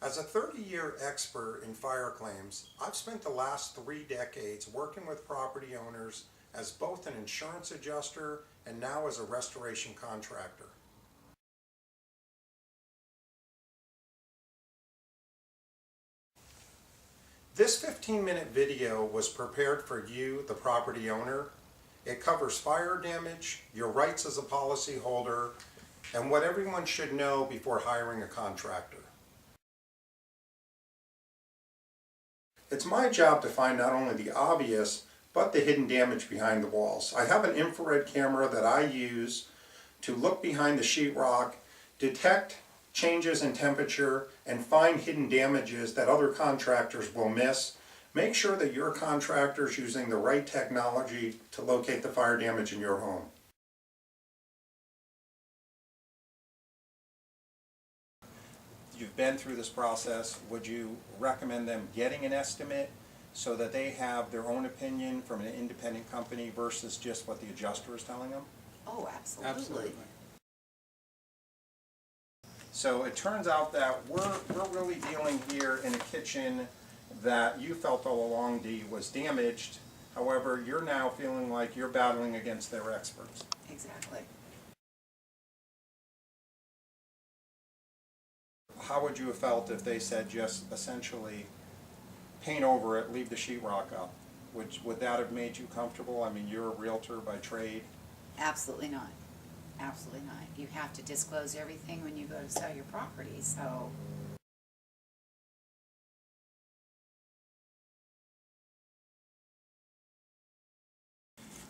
As a 30-year expert in fire claims, I've spent the last 3 decades working with property owners as both an insurance adjuster and now as a restoration contractor. This 15-minute video was prepared for you, the property owner. It covers fire damage, your rights as a policyholder, and what everyone should know before hiring a contractor. It's my job to find not only the obvious, but the hidden damage behind the walls. I have an infrared camera that I use to look behind the sheetrock, detect changes in temperature, and find hidden damages that other contractors will miss. Make sure that your contractor is using the right technology to locate the fire damage in your home. You've been through this process. Would you recommend them getting an estimate so that they have their own opinion from an independent company versus just what the adjuster is telling them? Oh, absolutely. So it turns out that we're really dealing here in a kitchen that you felt all along, Dee, was damaged. However, you're now feeling like you're battling against their experts. Exactly. How would you have felt if they said just essentially paint over it, leave the sheetrock up? Would that have made you comfortable? I mean, you're a realtor by trade. Absolutely not. Absolutely not. You have to disclose everything when you go to sell your property, so.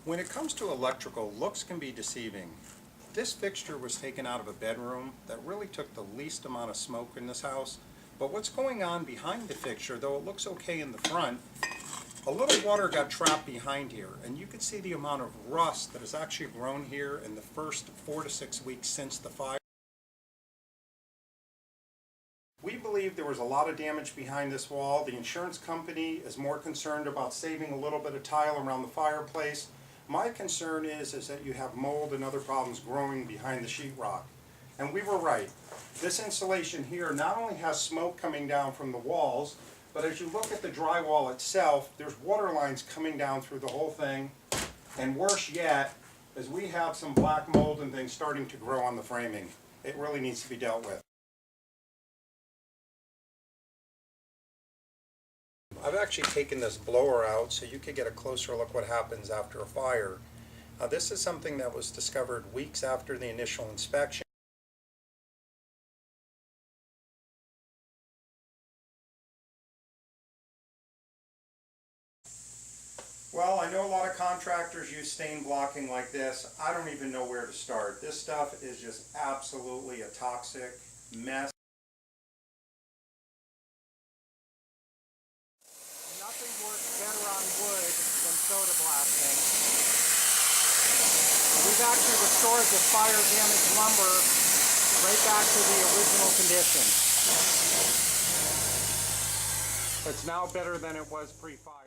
When it comes to electrical, looks can be deceiving. This fixture was taken out of a bedroom that really took the least amount of smoke in this house. But what's going on behind the fixture, though it looks okay in the front, a little water got trapped behind here, and you can see the amount of rust that has actually grown here in the first 4 to 6 weeks since the fire. We believe there was a lot of damage behind this wall. The insurance company is more concerned about saving a little bit of tile around the fireplace. My concern is that you have mold and other problems growing behind the sheetrock. And we were right. This insulation here not only has smoke coming down from the walls, but as you look at the drywall itself, there's water lines coming down through the whole thing. And worse yet, is we have some black mold and things starting to grow on the framing. It really needs to be dealt with. I've actually taken this blower out so you could get a closer look what happens after a fire. This is something that was discovered weeks after the initial inspection. Well, I know a lot of contractors use stain blocking like this. I don't even know where to start. This stuff is just absolutely a toxic mess. Nothing works better on wood than soda blasting. We've actually restored the fire-damaged lumber right back to the original condition. It's now better than it was pre-fire.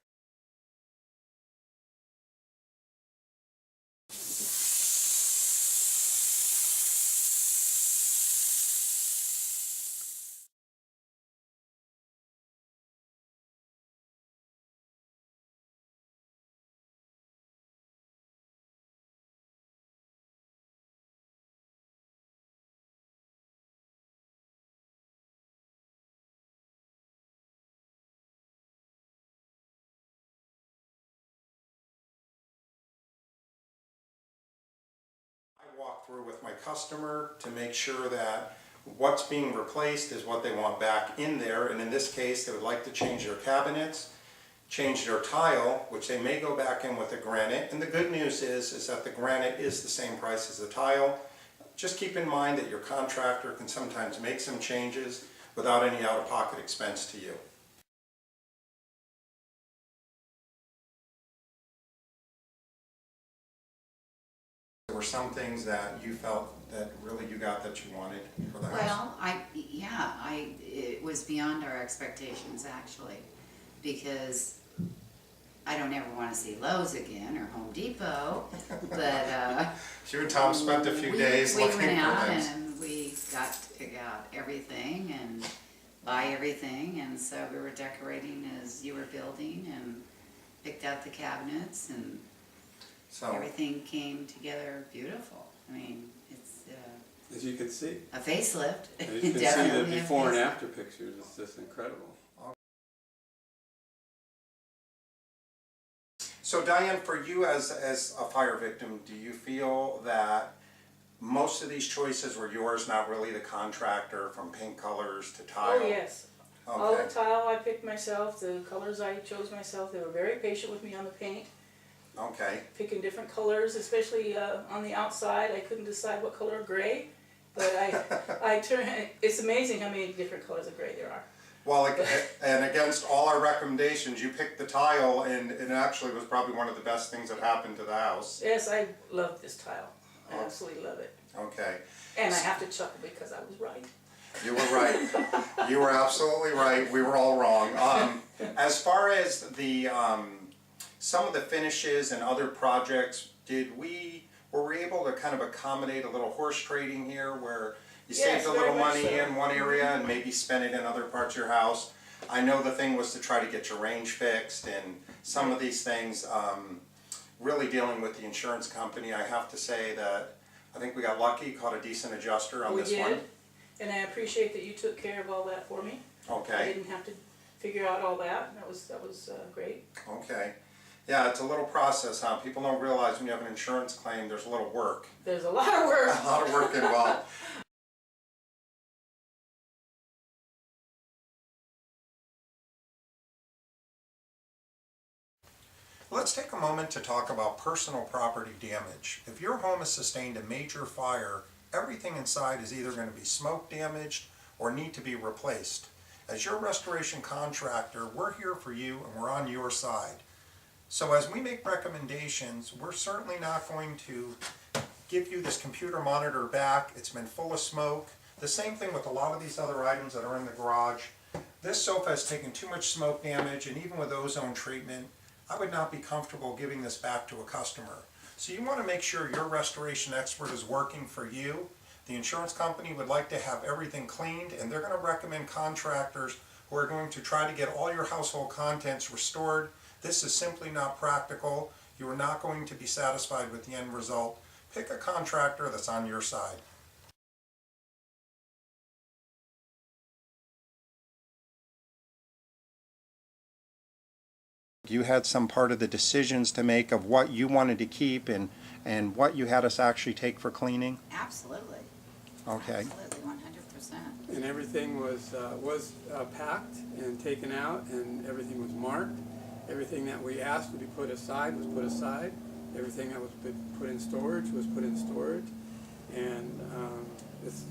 I walk through with my customer to make sure that what's being replaced is what they want back in there, and in this case they would like to change their cabinets, change their tile, which they may go back in with the granite, and the good news is that the granite is the same price as the tile. Just keep in mind that your contractor can sometimes make some changes without any out-of-pocket expense to you. There were some things that you felt that really you got that you wanted for the house? Well, it was beyond our expectations actually, because I don't ever want to see Lowe's again or Home Depot, but you and Tom spent a few days looking for we went out things. and we got everything, and buy everything, and so we were decorating as you were building and picked out the cabinets, and So, everything came together beautiful. I mean, it's As you can see. a facelift. As you can see the Definitely a before and facelift. after pictures, it's just incredible. so Diane, for you as a fire victim, do you feel that most of these choices were yours, not really the contractor, from paint colors to tile? Oh, yes. All Okay, the tile I picked myself, the colors I chose myself. They were very patient with me on the paint, okay. picking different colors, especially on the outside. I couldn't decide what color gray, but it's amazing how many different colors of gray there are. Well, and against all our recommendations, you picked the tile, and it actually was probably one of the best things that happened to the house. Yes, I love this tile. I Oh. absolutely love it. Okay. And I have to chuckle because I was right. You were right. You were absolutely right. We were all wrong. As far as the some of the finishes and other projects, were we able to kind of accommodate a little horse trading here, where you Yes, saved a very little much money so. in one area and maybe spent it in other parts of your house? I know the thing was to try to get your range fixed and some of these things. Really dealing with the insurance company, I have to say that I think we got lucky, caught a decent adjuster on We this one. did, and I appreciate that you took care of all that for me. I Okay. didn't have to figure out all that. That was great. Okay. Yeah, it's a little process, huh? People don't realize when you have an insurance claim, there's a little work. There's a lot of work. A lot of work involved. Let's take a moment to talk about personal property damage. If your home has sustained a major fire, everything inside is either going to be smoke damaged or need to be replaced. As your restoration contractor, we're here for you and we're on your side. So as we make recommendations, we're certainly not going to give you this computer monitor back. It's been full of smoke. The same thing with a lot of these other items that are in the garage. This sofa has taken too much smoke damage, and even with ozone treatment, I would not be comfortable giving this back to a customer. So you want to make sure your restoration expert is working for you. The insurance company would like to have everything cleaned, and they're going to recommend contractors who are going to try to get all your household contents restored. This is simply not practical. You are not going to be satisfied with the end result. Pick a contractor that's on your side. You had some part of the decisions to make of what you wanted to keep and what you had us actually take for cleaning? Absolutely. Okay. Absolutely, 100%. And everything was packed and taken out, and everything was marked. Everything that we asked to be put aside was put aside. Everything that was put in storage was put in storage, and it's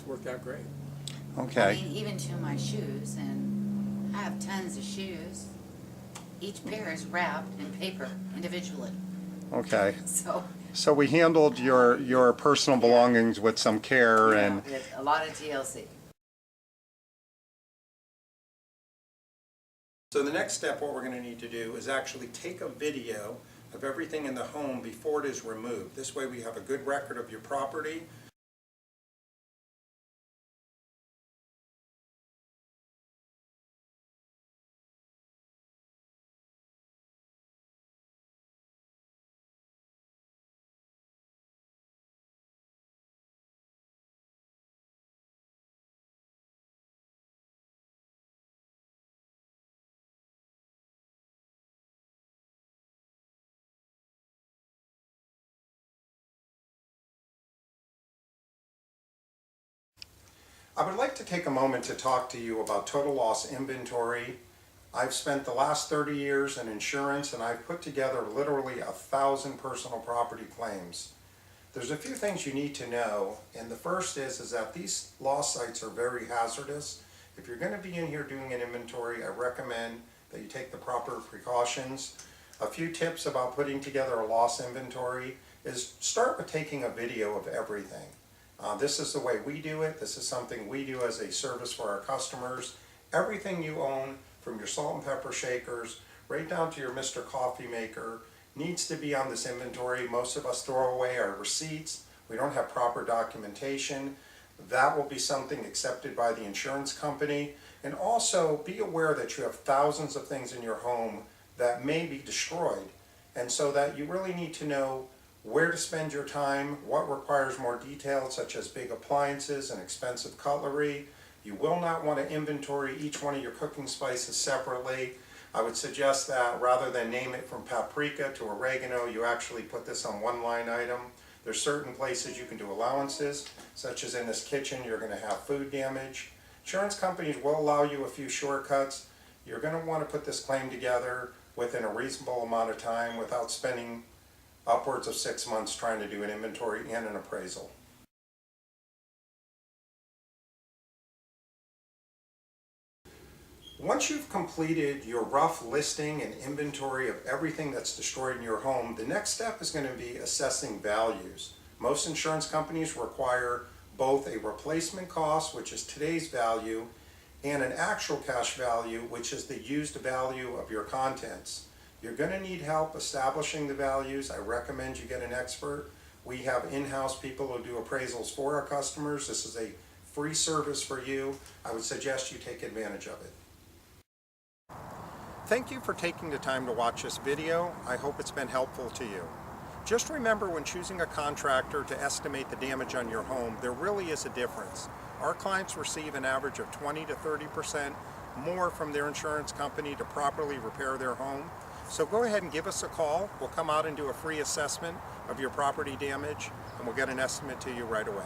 worked out great. Okay. I mean, even to my shoes, and I have tons of shoes. Each pair is wrapped in paper individually. Okay. So we handled your personal belongings with some care and with a lot of TLC. so the next step, what we're going to need to do is actually take a video of everything in the home before it is removed. This way we have a good record of your property. I would like to take a moment to talk to you about total loss inventory. I've spent the last 30 years in insurance, and I've put together literally 1,000 personal property claims. There's a few things you need to know, and the first is that these loss sites are very hazardous. If you're going to be in here doing an inventory, I recommend that you take the proper precautions. A few tips about putting together a loss inventory is start with taking a video of everything. This is the way we do it. This is something we do as a service for our customers. Everything you own, from your salt and pepper shakers right down to your Mr. Coffee maker, needs to be on this inventory. Most of us throw away our receipts. We don't have proper documentation. that will be something accepted by the insurance company. And also be aware that you have thousands of things in your home that may be destroyed. And so that you really need to know where to spend your time, what requires more detail, such as big appliances and expensive cutlery. You will not want to inventory each one of your cooking spices separately. I would suggest that rather than name it from paprika to oregano, you actually put this on one line item. There's certain places you can do allowances, such as in this kitchen, you're going to have food damage. Insurance companies will allow you a few shortcuts. You're going to want to put this claim together within a reasonable amount of time without spending upwards of 6 months trying to do an inventory and an appraisal. Once you've completed your rough listing and inventory of everything that's destroyed in your home, the next step is going to be assessing values. Most insurance companies require both a replacement cost, which is today's value, and an actual cash value, which is the used value of your contents. You're going to need help establishing the values. I recommend you get an expert. We have in-house people who do appraisals for our customers. This is a free service for you. I would suggest you take advantage of it. Thank you for taking the time to watch this video. I hope it's been helpful to you. Just remember, when choosing a contractor to estimate the damage on your home, there really is a difference. Our clients receive an average of 20 to 30% more from their insurance company to properly repair their home. So go ahead and give us a call. We'll come out and do a free assessment of your property damage, and we'll get an estimate to you right away.